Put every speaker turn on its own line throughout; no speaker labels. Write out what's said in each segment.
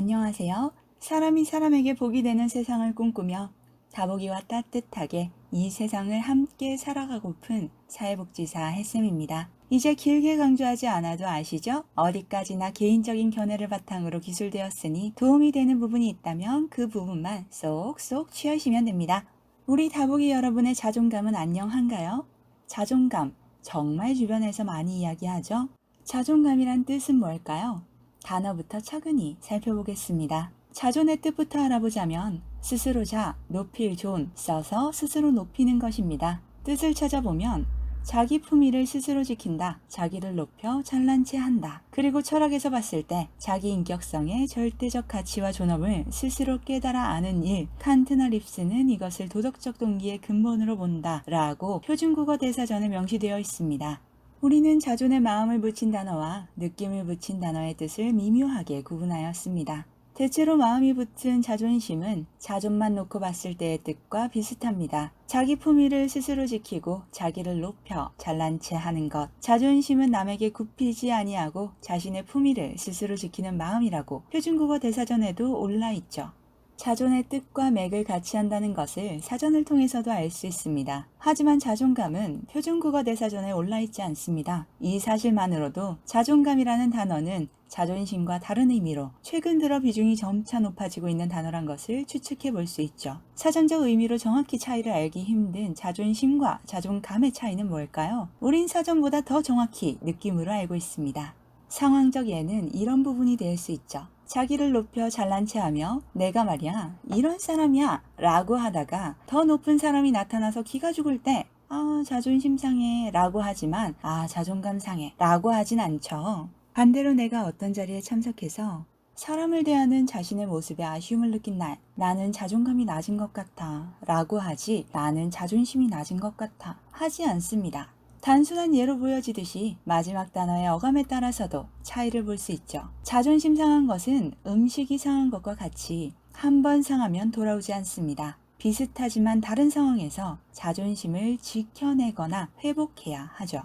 안녕하세요. 사람이 사람에게 복이 되는 세상을 꿈꾸며 다보기와 따뜻하게 이 세상을 함께 살아가고픈 사회복지사 혜쌤입니다. 이제 길게 강조하지 않아도 아시죠? 어디까지나 개인적인 견해를 바탕으로 기술되었으니 도움이 되는 부분이 있다면 그 부분만 쏙쏙 취하시면 됩니다. 우리 다보기 여러분의 자존감은 안녕한가요? 자존감, 정말 주변에서 많이 이야기하죠? 자존감이란 뜻은 뭘까요? 단어부터 차근히 살펴보겠습니다. 자존의 뜻부터 알아보자면 스스로자, 높일 존 써서 스스로 높이는 것입니다. 뜻을 찾아보면 자기 품위를 스스로 지킨다, 자기를 높여 잘난 체 한다. 그리고 철학에서 봤을 때 자기 인격성의 절대적 가치와 존엄을 스스로 깨달아 아는 일, 칸트나 립스는 이것을 도덕적 동기의 근본으로 본다 라고 표준국어 대사전에 명시되어 있습니다. 우리는 자존의 마음을 붙인 단어와 느낌을 붙인 단어의 뜻을 미묘하게 구분하였습니다. 대체로 마음이 붙은 자존심은 자존만 놓고 봤을 때의 뜻과 비슷합니다. 자기 품위를 스스로 지키고 자기를 높여 잘난 체 하는 것. 자존심은 남에게 굽히지 아니하고 자신의 품위를 스스로 지키는 마음이라고 표준국어 대사전에도 올라있죠. 자존의 뜻과 맥을 같이 한다는 것을 사전을 통해서도 알 수 있습니다. 하지만 자존감은 표준국어 대사전에 올라있지 않습니다. 이 사실만으로도 자존감이라는 단어는 자존심과 다른 의미로 최근 들어 비중이 점차 높아지고 있는 단어란 것을 추측해 볼 수 있죠. 사전적 의미로 정확히 차이를 알기 힘든 자존심과 자존감의 차이는 뭘까요? 우린 사전보다 더 정확히 느낌으로 알고 있습니다. 상황적 예는 이런 부분이 될 수 있죠. 자기를 높여 잘난 체하며 내가 말이야 이런 사람이야 라고 하다가 더 높은 사람이 나타나서 기가 죽을 때 자존심 상해 라고 하지만 자존감 상해 라고 하진 않죠. 반대로 내가 어떤 자리에 참석해서 사람을 대하는 자신의 모습에 아쉬움을 느낀 날 나는 자존감이 낮은 것 같아 라고 하지 나는 자존심이 낮은 것 같아 하지 않습니다. 단순한 예로 보여지듯이 마지막 단어의 어감에 따라서도 차이를 볼 수 있죠. 자존심 상한 것은 음식이 상한 것과 같이 한 번 상하면 돌아오지 않습니다. 비슷하지만 다른 상황에서 자존심을 지켜내거나 회복해야 하죠.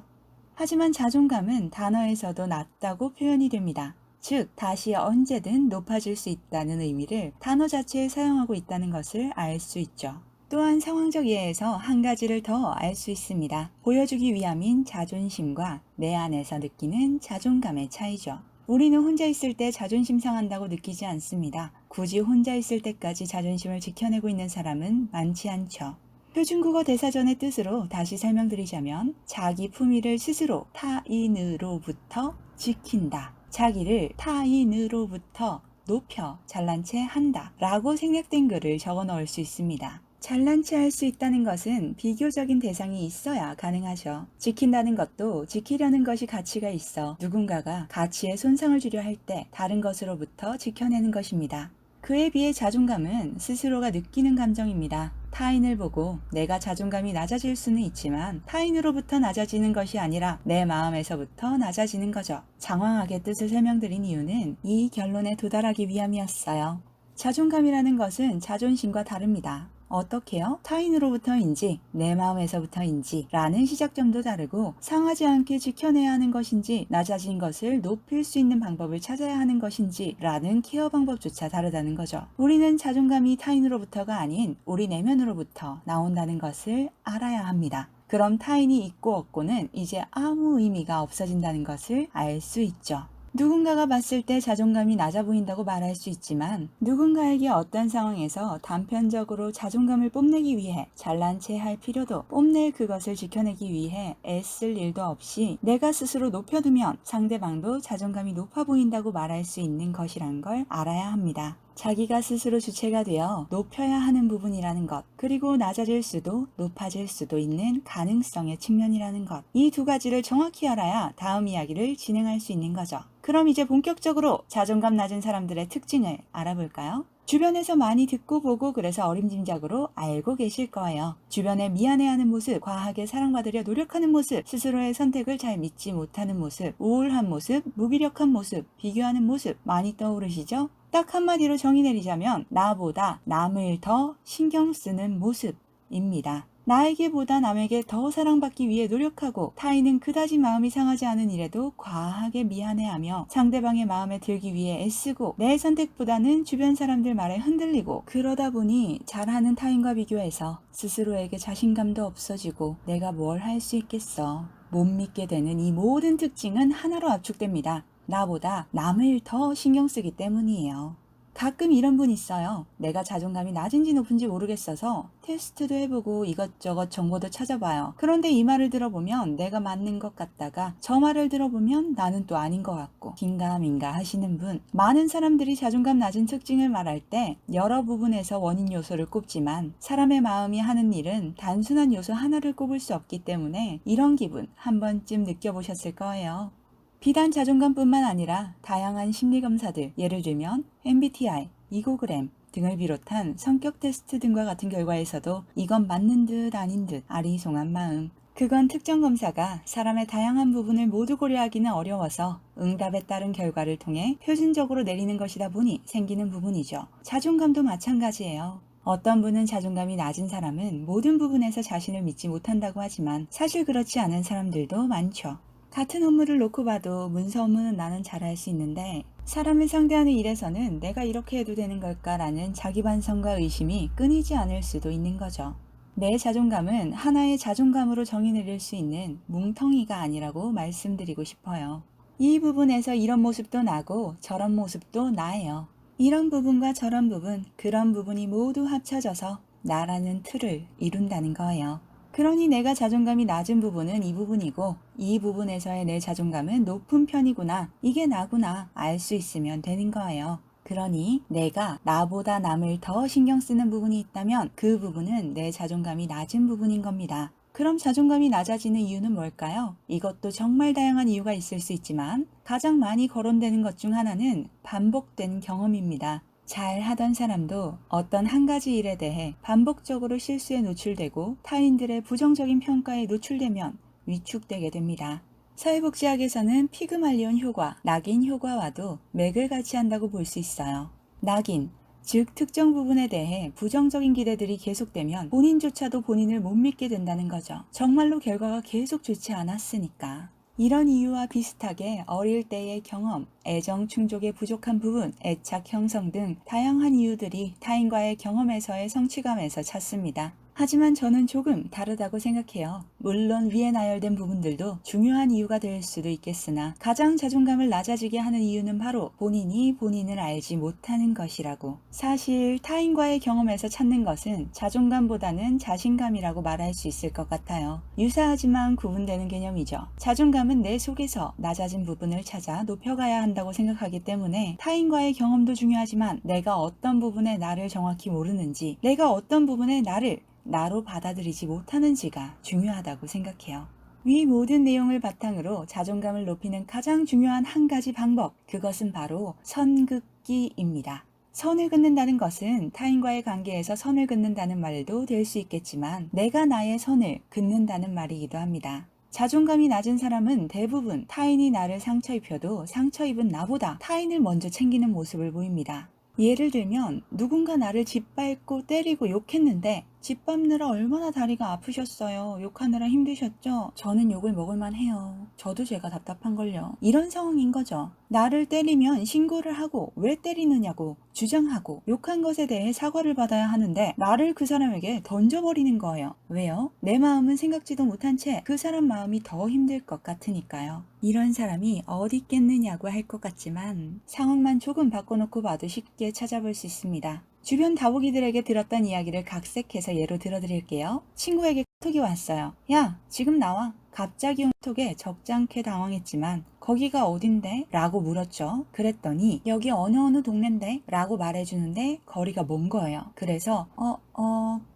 하지만 자존감은 단어에서도 낮다고 표현이 됩니다. 즉, 다시 언제든 높아질 수 있다는 의미를 단어 자체에 사용하고 있다는 것을 알 수 있죠. 또한 상황적 예에서 한 가지를 더 알 수 있습니다. 보여주기 위함인 자존심과 내 안에서 느끼는 자존감의 차이죠. 우리는 혼자 있을 때 자존심 상한다고 느끼지 않습니다. 굳이 혼자 있을 때까지 자존심을 지켜내고 있는 사람은 많지 않죠. 표준국어 대사전의 뜻으로 다시 설명드리자면 자기 품위를 스스로 타인으로부터 지킨다. 자기를 타인으로부터 높여 잘난 체 한다 라고 생략된 글을 적어 넣을 수 있습니다. 잘난 체 할 수 있다는 것은 비교적인 대상이 있어야 가능하죠. 지킨다는 것도 지키려는 것이 가치가 있어 누군가가 가치에 손상을 주려 할 때 다른 것으로부터 지켜내는 것입니다. 그에 비해 자존감은 스스로가 느끼는 감정입니다. 타인을 보고 내가 자존감이 낮아질 수는 있지만 타인으로부터 낮아지는 것이 아니라 내 마음에서부터 낮아지는 거죠. 장황하게 뜻을 설명드린 이유는 이 결론에 도달하기 위함이었어요. 자존감이라는 것은 자존심과 다릅니다. 어떻게요? 타인으로부터인지 내 마음에서부터인지 라는 시작점도 다르고 상하지 않게 지켜내야 하는 것인지 낮아진 것을 높일 수 있는 방법을 찾아야 하는 것인지 라는 케어 방법조차 다르다는 거죠. 우리는 자존감이 타인으로부터가 아닌 우리 내면으로부터 나온다는 것을 알아야 합니다. 그럼 타인이 있고 없고는 이제 아무 의미가 없어진다는 것을 알 수 있죠. 누군가가 봤을 때 자존감이 낮아 보인다고 말할 수 있지만 누군가에게 어떤 상황에서 단편적으로 자존감을 뽐내기 위해 잘난 체 할 필요도 뽐낼 그것을 지켜내기 위해 애쓸 일도 없이 내가 스스로 높여두면 상대방도 자존감이 높아 보인다고 말할 수 있는 것이란 걸 알아야 합니다. 자기가 스스로 주체가 되어 높여야 하는 부분이라는 것, 그리고 낮아질 수도 높아질 수도 있는 가능성의 측면이라는 것. 이 두 가지를 정확히 알아야 다음 이야기를 진행할 수 있는 거죠. 그럼 이제 본격적으로 자존감 낮은 사람들의 특징을 알아볼까요? 주변에서 많이 듣고 보고 그래서 어림짐작으로 알고 계실 거예요. 주변에 미안해하는 모습, 과하게 사랑받으려 노력하는 모습, 스스로의 선택을 잘 믿지 못하는 모습, 우울한 모습, 무기력한 모습, 비교하는 모습 많이 떠오르시죠? 딱 한마디로 정의 내리자면 나보다 남을 더 신경 쓰는 모습입니다. 나에게보다 남에게 더 사랑받기 위해 노력하고 타인은 그다지 마음이 상하지 않은 일에도 과하게 미안해하며 상대방의 마음에 들기 위해 애쓰고 내 선택보다는 주변 사람들 말에 흔들리고 그러다 보니 잘하는 타인과 비교해서 스스로에게 자신감도 없어지고 내가 뭘 할 수 있겠어. 못 믿게 되는 이 모든 특징은 하나로 압축됩니다. 나보다 남을 더 신경 쓰기 때문이에요. 가끔 이런 분 있어요. 내가 자존감이 낮은지 높은지 모르겠어서 테스트도 해보고 이것저것 정보도 찾아봐요. 그런데 이 말을 들어보면 내가 맞는 것 같다가 저 말을 들어보면 나는 또 아닌 것 같고 긴가민가 하시는 분. 많은 사람들이 자존감 낮은 특징을 말할 때 여러 부분에서 원인 요소를 꼽지만 사람의 마음이 하는 일은 단순한 요소 하나를 꼽을 수 없기 때문에 이런 기분 한 번쯤 느껴보셨을 거예요. 비단 자존감뿐만 아니라 다양한 심리검사들, 예를 들면 MBTI, 이고그램 등을 비롯한 성격 테스트 등과 같은 결과에서도 이건 맞는 듯 아닌 듯 아리송한 마음. 그건 특정 검사가 사람의 다양한 부분을 모두 고려하기는 어려워서 응답에 따른 결과를 통해 표준적으로 내리는 것이다 보니 생기는 부분이죠. 자존감도 마찬가지예요. 어떤 분은 자존감이 낮은 사람은 모든 부분에서 자신을 믿지 못한다고 하지만 사실 그렇지 않은 사람들도 많죠. 같은 업무를 놓고 봐도 문서 업무는 나는 잘할 수 있는데 사람을 상대하는 일에서는 내가 이렇게 해도 되는 걸까라는 자기 반성과 의심이 끊이지 않을 수도 있는 거죠. 내 자존감은 하나의 자존감으로 정의 내릴 수 있는 뭉텅이가 아니라고 말씀드리고 싶어요. 이 부분에서 이런 모습도 나고 저런 모습도 나예요. 이런 부분과 저런 부분, 그런 부분이 모두 합쳐져서 나라는 틀을 이룬다는 거예요. 그러니 내가 자존감이 낮은 부분은 이 부분이고 이 부분에서의 내 자존감은 높은 편이구나, 이게 나구나 알 수 있으면 되는 거예요. 그러니 내가 나보다 남을 더 신경 쓰는 부분이 있다면 그 부분은 내 자존감이 낮은 부분인 겁니다. 그럼 자존감이 낮아지는 이유는 뭘까요? 이것도 정말 다양한 이유가 있을 수 있지만 가장 많이 거론되는 것 중 하나는 반복된 경험입니다. 잘 하던 사람도 어떤 한 가지 일에 대해 반복적으로 실수에 노출되고 타인들의 부정적인 평가에 노출되면 위축되게 됩니다. 사회복지학에서는 피그말리온 효과, 낙인 효과와도 맥을 같이 한다고 볼 수 있어요. 낙인, 즉 특정 부분에 대해 부정적인 기대들이 계속되면 본인조차도 본인을 못 믿게 된다는 거죠. 정말로 결과가 계속 좋지 않았으니까. 이런 이유와 비슷하게 어릴 때의 경험, 애정 충족에 부족한 부분, 애착 형성 등 다양한 이유들이 타인과의 경험에서의 성취감에서 찾습니다. 하지만 저는 조금 다르다고 생각해요. 물론 위에 나열된 부분들도 중요한 이유가 될 수도 있겠으나 가장 자존감을 낮아지게 하는 이유는 바로 본인이 본인을 알지 못하는 것이라고. 사실 타인과의 경험에서 찾는 것은 자존감보다는 자신감이라고 말할 수 있을 것 같아요. 유사하지만 구분되는 개념이죠. 자존감은 내 속에서 낮아진 부분을 찾아 높여가야 한다고 생각하기 때문에 타인과의 경험도 중요하지만 내가 어떤 부분에 나를 정확히 모르는지, 내가 어떤 부분에 나를 나로 받아들이지 못하는지가 중요하다고 생각해요. 위 모든 내용을 바탕으로 자존감을 높이는 가장 중요한 한 가지 방법, 그것은 바로 선긋기입니다. 선을 긋는다는 것은 타인과의 관계에서 선을 긋는다는 말도 될 수 있겠지만 내가 나의 선을 긋는다는 말이기도 합니다. 자존감이 낮은 사람은 대부분 타인이 나를 상처 입혀도 상처 입은 나보다 타인을 먼저 챙기는 모습을 보입니다. 예를 들면 누군가 나를 짓밟고 때리고 욕했는데 짓밟느라 얼마나 다리가 아프셨어요. 욕하느라 힘드셨죠? 저는 욕을 먹을만 해요. 저도 제가 답답한걸요. 이런 상황인 거죠. 나를 때리면 신고를 하고 왜 때리느냐고 주장하고 욕한 것에 대해 사과를 받아야 하는데 나를 그 사람에게 던져버리는 거예요. 왜요? 내 마음은 생각지도 못한 채 그 사람 마음이 더 힘들 것 같으니까요. 이런 사람이 어디 있겠느냐고 할 것 같지만 상황만 조금 바꿔놓고 봐도 쉽게 찾아볼 수 있습니다. 주변 다보기들에게 들었던 이야기를 각색해서 예로 들어드릴게요. 친구에게 톡이 왔어요. 야, 지금 나와. 갑자기 온 톡에 적잖게 당황했지만 거기가 어딘데? 라고 물었죠. 그랬더니 여기 어느 동네인데? 라고 말해주는데 거리가 먼 거예요. 그래서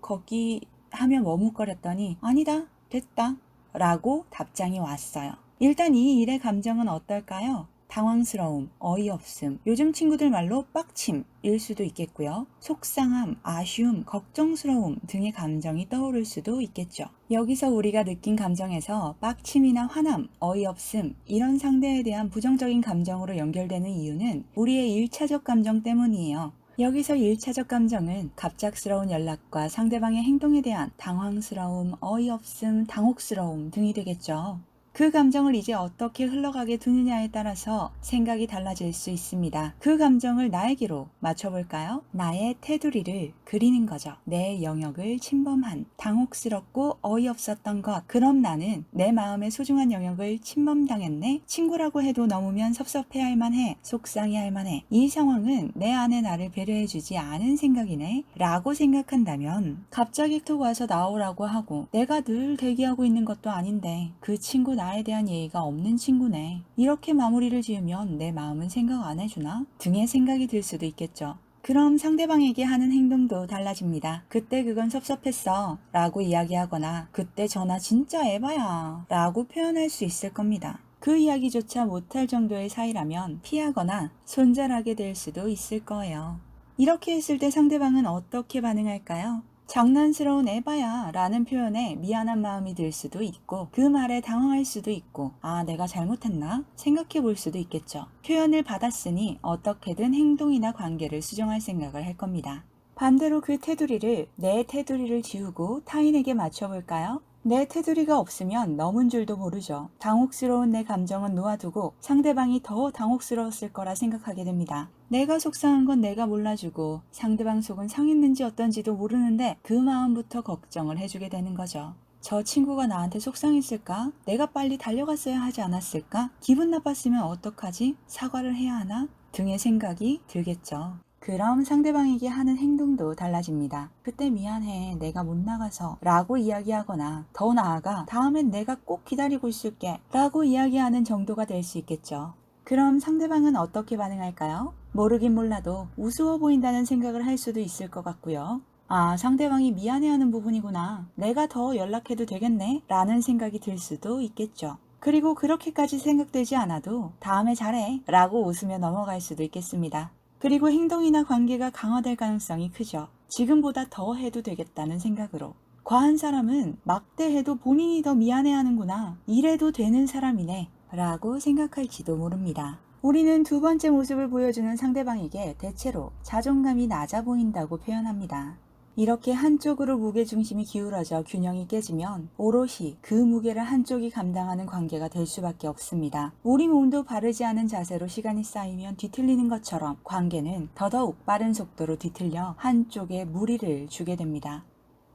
거기 하며 머뭇거렸더니 아니다, 됐다 라고 답장이 왔어요. 일단 이 일의 감정은 어떨까요? 당황스러움, 어이없음, 요즘 친구들 말로 빡침일 수도 있겠고요. 속상함, 아쉬움, 걱정스러움 등의 감정이 떠오를 수도 있겠죠. 여기서 우리가 느낀 감정에서 빡침이나 화남, 어이없음 이런 상대에 대한 부정적인 감정으로 연결되는 이유는 우리의 1차적 감정 때문이에요. 여기서 1차적 감정은 갑작스러운 연락과 상대방의 행동에 대한 당황스러움, 어이없음, 당혹스러움 등이 되겠죠. 그 감정을 이제 어떻게 흘러가게 두느냐에 따라서 생각이 달라질 수 있습니다. 그 감정을 나에게로 맞춰볼까요? 나의 테두리를 그리는 거죠. 내 영역을 침범한, 당혹스럽고 어이없었던 것. 그럼 나는 내 마음의 소중한 영역을 침범당했네? 친구라고 해도 넘으면 섭섭해할 만해. 속상해할 만해. 이 상황은 내 안에 나를 배려해주지 않은 생각이네? 라고 생각한다면 갑자기 툭 와서 나오라고 하고 내가 늘 대기하고 있는 것도 아닌데 그 친구 나에 대한 예의가 없는 친구네. 이렇게 마무리를 지으면 내 마음은 생각 안 해주나? 등의 생각이 들 수도 있겠죠. 그럼 상대방에게 하는 행동도 달라집니다. 그때 그건 섭섭했어 라고 이야기하거나 그때 전화 진짜 에바야 라고 표현할 수 있을 겁니다. 그 이야기조차 못할 정도의 사이라면 피하거나 손절하게 될 수도 있을 거예요. 이렇게 했을 때 상대방은 어떻게 반응할까요? 장난스러운 에바야 라는 표현에 미안한 마음이 들 수도 있고 그 말에 당황할 수도 있고 아 내가 잘못했나? 생각해 볼 수도 있겠죠. 표현을 받았으니 어떻게든 행동이나 관계를 수정할 생각을 할 겁니다. 반대로 그 테두리를 내 테두리를 지우고 타인에게 맞춰볼까요? 내 테두리가 없으면 넘은 줄도 모르죠. 당혹스러운 내 감정은 놓아두고 상대방이 더 당혹스러웠을 거라 생각하게 됩니다. 내가 속상한 건 내가 몰라주고 상대방 속은 상했는지 어떤지도 모르는데 그 마음부터 걱정을 해주게 되는 거죠. 저 친구가 나한테 속상했을까? 내가 빨리 달려갔어야 하지 않았을까? 기분 나빴으면 어떡하지? 사과를 해야 하나? 등의 생각이 들겠죠. 그럼 상대방에게 하는 행동도 달라집니다. 그때 미안해 내가 못 나가서 라고 이야기하거나 더 나아가 다음엔 내가 꼭 기다리고 있을게 라고 이야기하는 정도가 될 수 있겠죠. 그럼 상대방은 어떻게 반응할까요? 모르긴 몰라도 우스워 보인다는 생각을 할 수도 있을 것 같고요. 아, 상대방이 미안해하는 부분이구나. 내가 더 연락해도 되겠네 라는 생각이 들 수도 있겠죠. 그리고 그렇게까지 생각되지 않아도 다음에 잘해 라고 웃으며 넘어갈 수도 있겠습니다. 그리고 행동이나 관계가 강화될 가능성이 크죠. 지금보다 더 해도 되겠다는 생각으로. 과한 사람은 막대해도 본인이 더 미안해하는구나. 이래도 되는 사람이네. 라고 생각할지도 모릅니다. 우리는 두 번째 모습을 보여주는 상대방에게 대체로 자존감이 낮아 보인다고 표현합니다. 이렇게 한쪽으로 무게중심이 기울어져 균형이 깨지면 오롯이 그 무게를 한쪽이 감당하는 관계가 될 수밖에 없습니다. 우리 몸도 바르지 않은 자세로 시간이 쌓이면 뒤틀리는 것처럼 관계는 더더욱 빠른 속도로 뒤틀려 한쪽에 무리를 주게 됩니다.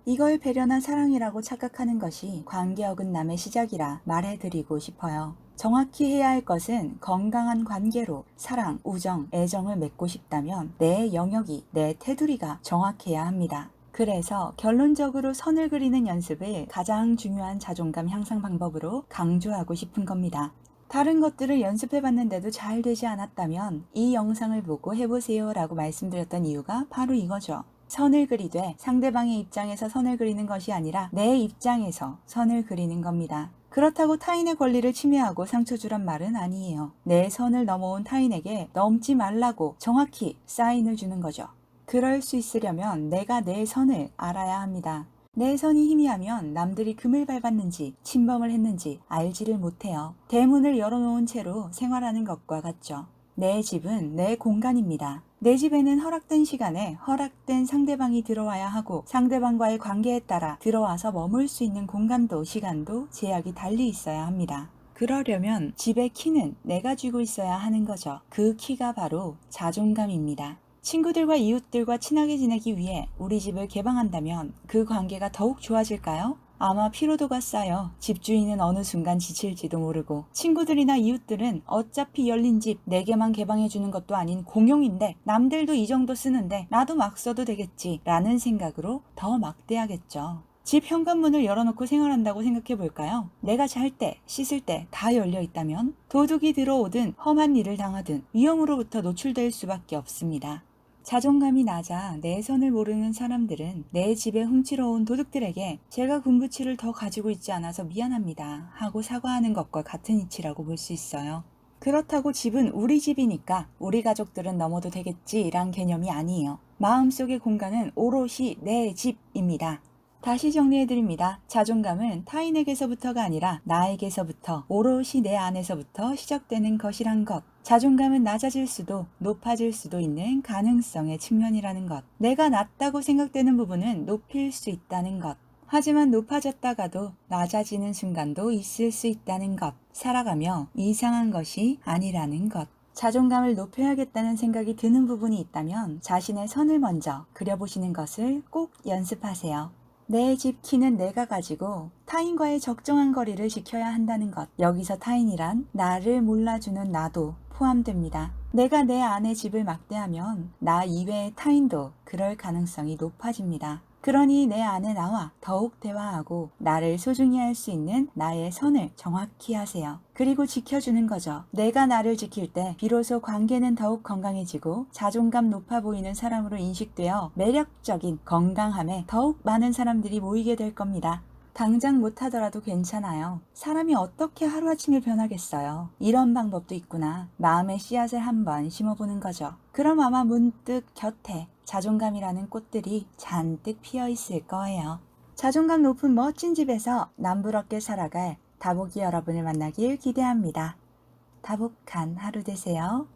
이걸 배려나 사랑이라고 착각하는 것이 관계 어긋남의 시작이라 말해드리고 싶어요. 정확히 해야 할 것은 건강한 관계로 사랑, 우정, 애정을 맺고 싶다면 내 영역이, 내 테두리가 정확해야 합니다. 그래서 결론적으로 선을 그리는 연습을 가장 중요한 자존감 향상 방법으로 강조하고 싶은 겁니다. 다른 것들을 연습해봤는데도 잘 되지 않았다면 이 영상을 보고 해보세요 라고 말씀드렸던 이유가 바로 이거죠. 선을 그리되 상대방의 입장에서 선을 그리는 것이 아니라 내 입장에서 선을 그리는 겁니다. 그렇다고 타인의 권리를 침해하고 상처 주란 말은 아니에요. 내 선을 넘어온 타인에게 넘지 말라고 정확히 사인을 주는 거죠. 그럴 수 있으려면 내가 내 선을 알아야 합니다. 내 선이 희미하면 남들이 금을 밟았는지 침범을 했는지 알지를 못해요. 대문을 열어놓은 채로 생활하는 것과 같죠. 내 집은 내 공간입니다. 내 집에는 허락된 시간에 허락된 상대방이 들어와야 하고 상대방과의 관계에 따라 들어와서 머물 수 있는 공간도 시간도 제약이 달리 있어야 합니다. 그러려면 집의 키는 내가 쥐고 있어야 하는 거죠. 그 키가 바로 자존감입니다. 친구들과 이웃들과 친하게 지내기 위해 우리 집을 개방한다면 그 관계가 더욱 좋아질까요? 아마 피로도가 쌓여 집주인은 어느 순간 지칠지도 모르고 친구들이나 이웃들은 어차피 열린 집 4개만 개방해주는 것도 아닌 공용인데 남들도 이 정도 쓰는데 나도 막 써도 되겠지 라는 생각으로 더 막대하겠죠. 집 현관문을 열어놓고 생활한다고 생각해 볼까요? 내가 잘 때, 씻을 때 다 열려 있다면 도둑이 들어오든 험한 일을 당하든 위험으로부터 노출될 수밖에 없습니다. 자존감이 낮아 내 선을 모르는 사람들은 내 집에 훔치러 온 도둑들에게 제가 군부치를 더 가지고 있지 않아서 미안합니다 하고 사과하는 것과 같은 이치라고 볼 수 있어요. 그렇다고 집은 우리 집이니까 우리 가족들은 넘어도 되겠지란 개념이 아니에요. 마음속의 공간은 오롯이 내 집입니다. 다시 정리해드립니다. 자존감은 타인에게서부터가 아니라 나에게서부터 오롯이 내 안에서부터 시작되는 것이란 것. 자존감은 낮아질 수도 높아질 수도 있는 가능성의 측면이라는 것. 내가 낮다고 생각되는 부분은 높일 수 있다는 것. 하지만 높아졌다가도 낮아지는 순간도 있을 수 있다는 것. 살아가며 이상한 것이 아니라는 것. 자존감을 높여야겠다는 생각이 드는 부분이 있다면 자신의 선을 먼저 그려보시는 것을 꼭 연습하세요. 내 집 키는 내가 가지고 타인과의 적정한 거리를 지켜야 한다는 것. 여기서 타인이란 나를 몰라주는 나도 포함됩니다. 내가 내 안의 집을 막대하면 나 이외의 타인도 그럴 가능성이 높아집니다. 그러니 내 안에 나와 더욱 대화하고 나를 소중히 할 수 있는 나의 선을 정확히 하세요. 그리고 지켜주는 거죠. 내가 나를 지킬 때 비로소 관계는 더욱 건강해지고 자존감 높아 보이는 사람으로 인식되어 매력적인 건강함에 더욱 많은 사람들이 모이게 될 겁니다. 당장 못하더라도 괜찮아요. 사람이 어떻게 하루아침에 변하겠어요. 이런 방법도 있구나. 마음의 씨앗을 한번 심어보는 거죠. 그럼 아마 문득 곁에 자존감이라는 꽃들이 잔뜩 피어 있을 거예요. 자존감 높은 멋진 집에서 남부럽게 살아갈 다복이 여러분을 만나길 기대합니다. 다복한 하루 되세요.